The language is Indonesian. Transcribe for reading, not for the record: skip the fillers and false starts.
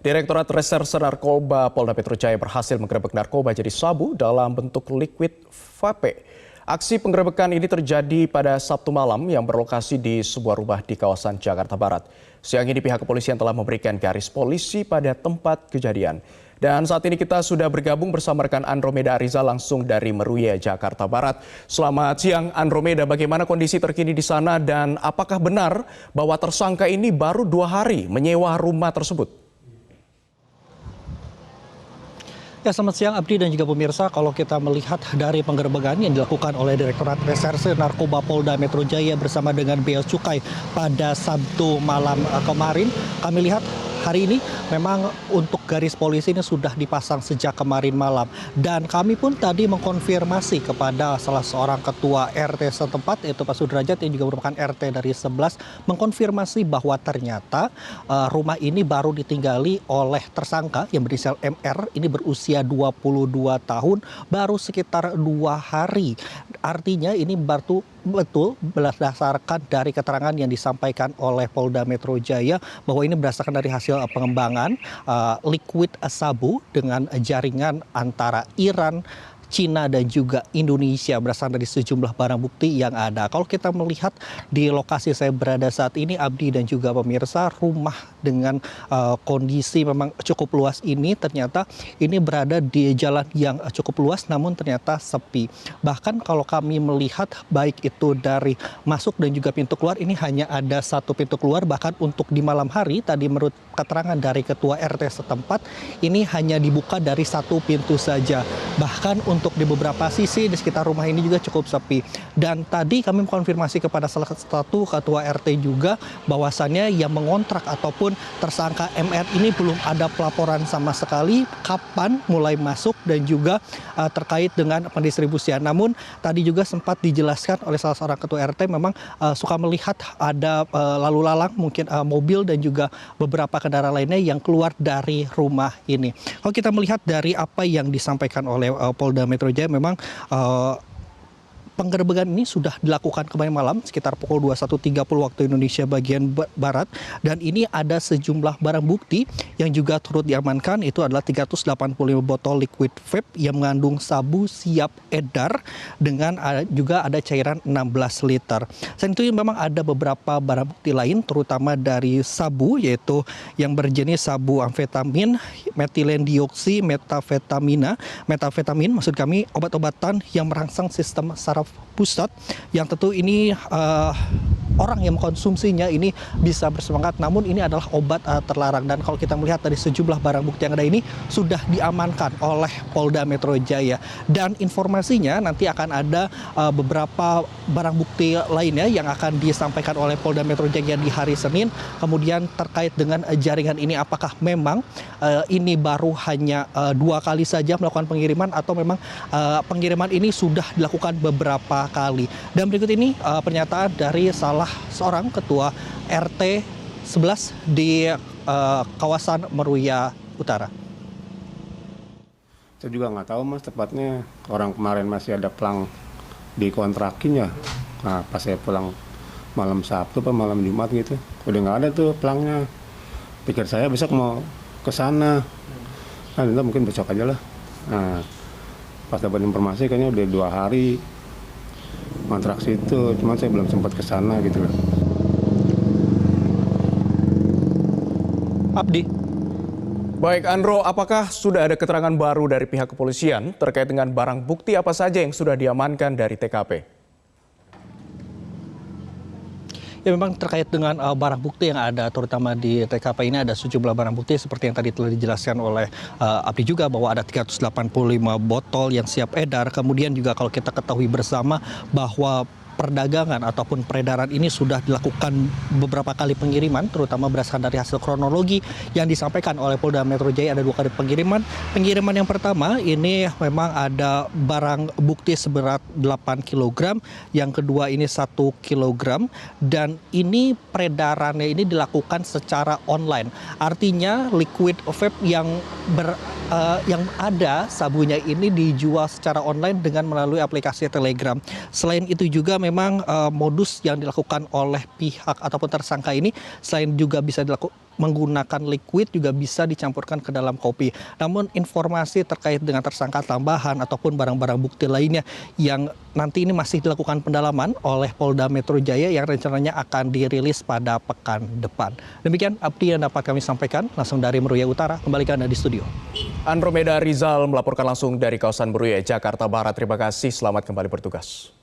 Direktorat Reserse Narkoba Polda Metro Jaya berhasil menggerebek narkoba jenis sabu dalam bentuk liquid vape. Aksi penggerebekan ini terjadi pada Sabtu malam yang berlokasi di sebuah rumah di kawasan Jakarta Barat. Siang ini pihak kepolisian telah memberikan garis polisi pada tempat kejadian. Dan saat ini kita sudah bergabung bersama rekan Andromeda Ariza langsung dari Meruya, Jakarta Barat. Selamat siang Andromeda, bagaimana kondisi terkini di sana dan apakah benar bahwa tersangka ini baru 2 hari menyewa rumah tersebut? Ya, selamat siang Abdi dan juga pemirsa. Kalau kita melihat dari penggerebekan yang dilakukan oleh Direktorat Reserse Narkoba Polda Metro Jaya bersama dengan Bea Cukai pada Sabtu malam kemarin, kami lihat hari ini memang untuk garis polisi ini sudah dipasang sejak kemarin malam. Dan kami pun tadi mengkonfirmasi kepada salah seorang ketua RT setempat, yaitu Pak Sudrajat yang juga merupakan RT dari 11, mengkonfirmasi bahwa ternyata rumah ini baru ditinggali oleh tersangka yang berinisial MR, ini berusia 22 tahun, baru sekitar 2 hari. Artinya ini betul berdasarkan dari keterangan yang disampaikan oleh Polda Metro Jaya bahwa ini berdasarkan dari hasil pengembangan liquid sabu dengan jaringan antara Iran, Cina dan juga Indonesia berdasarkan dari sejumlah barang bukti yang ada. Kalau kita melihat di lokasi saya berada saat ini, Abdi dan juga pemirsa, rumah dengan kondisi memang cukup luas ini ternyata ini berada di jalan yang cukup luas namun ternyata sepi. Bahkan kalau kami melihat baik itu dari masuk dan juga pintu keluar, ini hanya ada satu pintu keluar. Bahkan untuk di malam hari tadi menurut keterangan dari ketua RT setempat ini hanya dibuka dari satu pintu saja. Bahkan untuk di beberapa sisi di sekitar rumah ini juga cukup sepi. Dan tadi kami mengkonfirmasi kepada salah satu ketua RT juga bahwasannya yang mengontrak ataupun tersangka MR ini belum ada pelaporan sama sekali kapan mulai masuk dan juga terkait dengan pendistribusian. Namun tadi juga sempat dijelaskan oleh salah seorang ketua RT memang suka melihat ada lalu lalang mungkin mobil dan juga beberapa kendaraan lainnya yang keluar dari rumah ini. Kalau kita melihat dari apa yang disampaikan oleh Polda Metro Jaya memang penggerebekan ini sudah dilakukan kemarin malam sekitar pukul 21.30 waktu Indonesia bagian Barat, dan ini ada sejumlah barang bukti yang juga turut diamankan. Itu adalah 385 botol liquid vape yang mengandung sabu siap edar dengan juga ada cairan 16 liter. Selain itu memang ada beberapa barang bukti lain terutama dari sabu, yaitu yang berjenis sabu amfetamin, metilendioksi, metafetamin maksud kami, obat-obatan yang merangsang sistem saraf pusat yang tentu ini orang yang mengkonsumsinya ini bisa bersemangat, namun ini adalah obat terlarang. Dan kalau kita melihat dari sejumlah barang bukti yang ada ini sudah diamankan oleh Polda Metro Jaya. Dan informasinya nanti akan ada beberapa barang bukti lainnya yang akan disampaikan oleh Polda Metro Jaya di hari Senin. Kemudian terkait dengan jaringan ini, apakah memang ini baru hanya 2 kali saja melakukan pengiriman atau memang pengiriman ini sudah dilakukan beberapa kali. Dan berikut ini pernyataan dari salah seorang ketua RT 11 di kawasan Meruya Utara. Saya juga nggak tahu mas, tepatnya orang kemarin masih ada pelang dikontrakin ya. Nah pas saya pulang malam Sabtu apa malam Jumat gitu, udah nggak ada tuh pelangnya. Pikir saya besok mau ke sana. Nah itu mungkin besok aja lah. Nah pas dapat informasi kayaknya udah 2 hari kontrak situ, cuman saya belum sempat ke sana gitu loh. Abdi. Baik Andro, apakah sudah ada keterangan baru dari pihak kepolisian terkait dengan barang bukti apa saja yang sudah diamankan dari TKP? Ya, memang terkait dengan barang bukti yang ada terutama di TKP ini ada sejumlah barang bukti seperti yang tadi telah dijelaskan oleh Abdi juga bahwa ada 385 botol yang siap edar. Kemudian juga kalau kita ketahui bersama bahwa perdagangan ataupun peredaran ini sudah dilakukan beberapa kali pengiriman, terutama berdasarkan dari hasil kronologi yang disampaikan oleh Polda Metro Jaya. Ada 2 kali pengiriman. Pengiriman yang pertama ini memang ada barang bukti seberat 8 kg, yang kedua ini 1 kg, dan ini peredarannya ini dilakukan secara online. Artinya liquid vape yang ada sabunya ini dijual secara online dengan melalui aplikasi Telegram. Selain itu juga memang modus yang dilakukan oleh pihak ataupun tersangka ini selain juga bisa menggunakan liquid juga bisa dicampurkan ke dalam kopi. Namun informasi terkait dengan tersangka tambahan ataupun barang-barang bukti lainnya yang nanti ini masih dilakukan pendalaman oleh Polda Metro Jaya yang rencananya akan dirilis pada pekan depan. Demikian update yang dapat kami sampaikan langsung dari Meruya Utara. Kembali ke Anda di studio. Andromeda Rizal melaporkan langsung dari kawasan Meruya, Jakarta Barat. Terima kasih, selamat kembali bertugas.